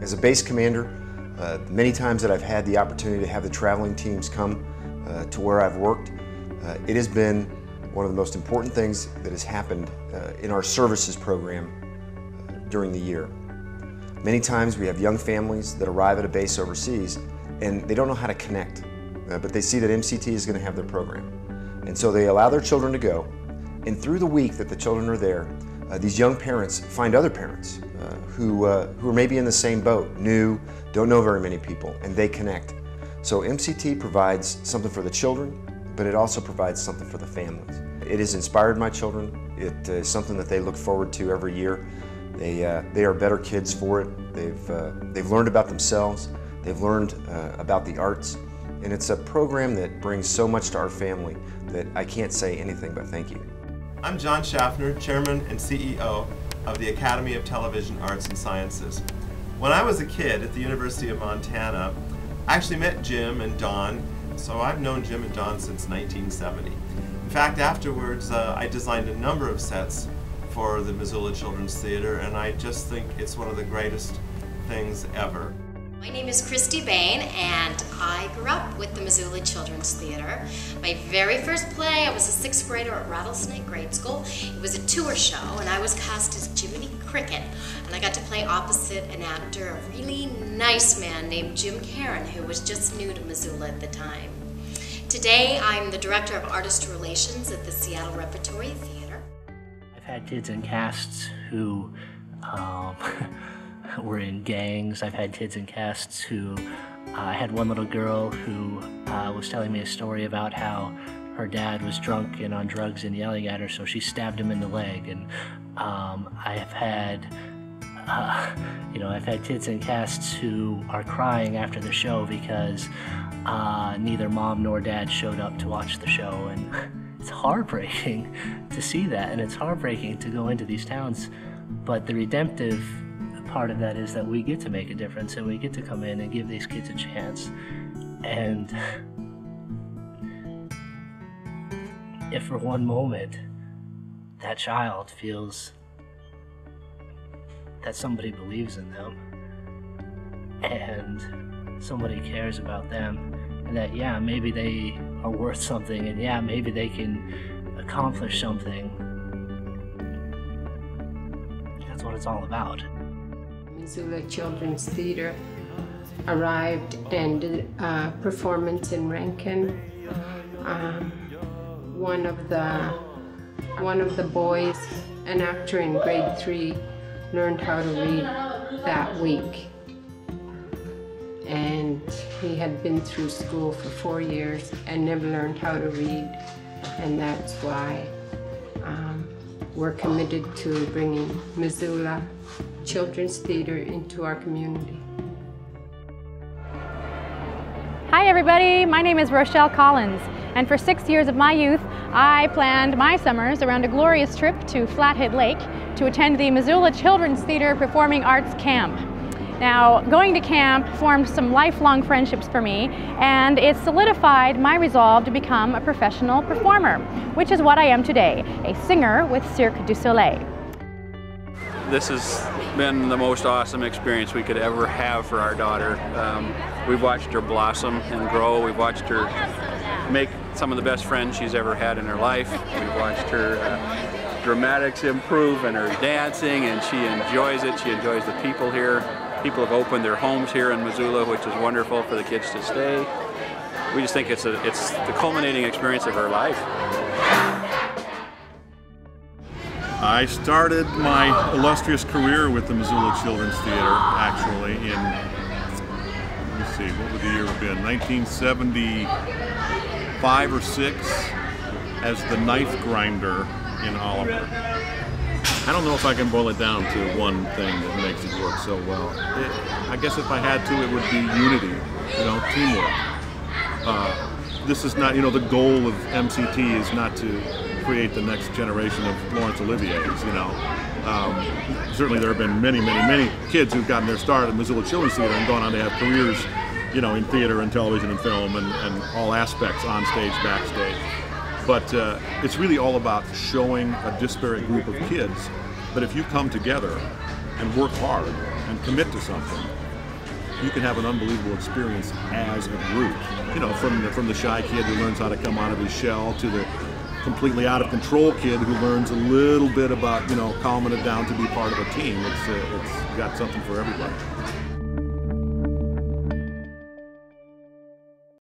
As a base commander, many times that I've had the opportunity to have the traveling teams come to where I've worked, it has been one of the most important things that has happened in our services program during the year. Many times we have young families that arrive at a base overseas and they don't know how to connect, but they see that MCT is going to have their program. And so they allow their children to go, and through the week that the children are there, these young parents find other parents who are maybe in the same boat, new, don't know very many people, and they connect. So MCT provides something for the children, but it also provides something for the families. It has inspired my children. It is something that they look forward to every year. They are better kids for it. They've learned about themselves. They've learned about the arts. And it's a program that brings so much to our family that I can't say anything but thank you. I'm John Shaffner, Chairman and CEO of the Academy of Television Arts and Sciences. When I was a kid at the University of Montana, I actually met Jim and Don, so I've known Jim and Don since 1970. In fact, afterwards, I designed a number of sets for the Missoula Children's Theater, and I just think it's one of the greatest things ever. My name is Christy Bain, and I grew up with the Missoula Children's Theater. My very first play, I was a 6th grader at Rattlesnake Grade School. It was a tour show, and I was cast as Jiminy Cricket, and I got to play opposite an actor, a really nice man named Jim Caron, who was just new to Missoula at the time. Today, I'm the Director of Artist Relations at the Seattle Repertory Theater. I've had kids in casts who were in gangs. I've had kids in casts who, I had one little girl who was telling me a story about how her dad was drunk and on drugs and yelling at her, so she stabbed him in the leg. And I've had kids in casts who are crying after the show because neither mom nor dad showed up to watch the show. And it's heartbreaking to see that, and it's heartbreaking to go into these towns. But the redemptive part of that is that we get to make a difference, and we get to come in and give these kids a chance. And if for one moment that child feels that somebody believes in them and somebody cares about them, and that, yeah, maybe they are worth something, and yeah, maybe they can accomplish something, that's what it's all about. Missoula Children's Theater arrived and did a performance in Rankin. One of the boys, an actor in grade 3, learned how to read that week. And he had been through school for 4 years and never learned how to read. And that's why we're committed to bringing Missoula Children's Theater into our community. Hi everybody, my name is Rochelle Collins, and for 6 years of my youth, I planned my summers around a glorious trip to Flathead Lake to attend the Missoula Children's Theater Performing Arts Camp. Now, going to camp formed some lifelong friendships for me, and it solidified my resolve to become a professional performer, which is what I am today, a singer with Cirque du Soleil. This has been the most awesome experience we could ever have for our daughter. We've watched her blossom and grow. We've watched her make some of the best friends she's ever had in her life. We've watched her dramatics improve and her dancing, and she enjoys it. She enjoys the people here. People have opened their homes here in Missoula, which is wonderful for the kids to stay. We just think it's the culminating experience of her life. I started my illustrious career with the Missoula Children's Theater, actually, in, let me see, what would the year have been, 1975 or 6, as the knife grinder in Oliver. I don't know if I can boil it down to one thing that makes it work so well. I guess if I had to, it would be unity, teamwork. This is not, the goal of MCT is not to create the next generation of Laurence Olivier's, Certainly there have been many, many, many kids who've gotten their start at Missoula Children's Theater and gone on to have careers, in theater and television and film and all aspects, on stage, backstage. But it's really all about showing a disparate group of kids that if you come together and work hard and commit to something, you can have an unbelievable experience as a group. You know, from the shy kid who learns how to come out of his shell to the completely out of control kid who learns a little bit about, you know, calming it down to be part of a team. It's got something for everybody.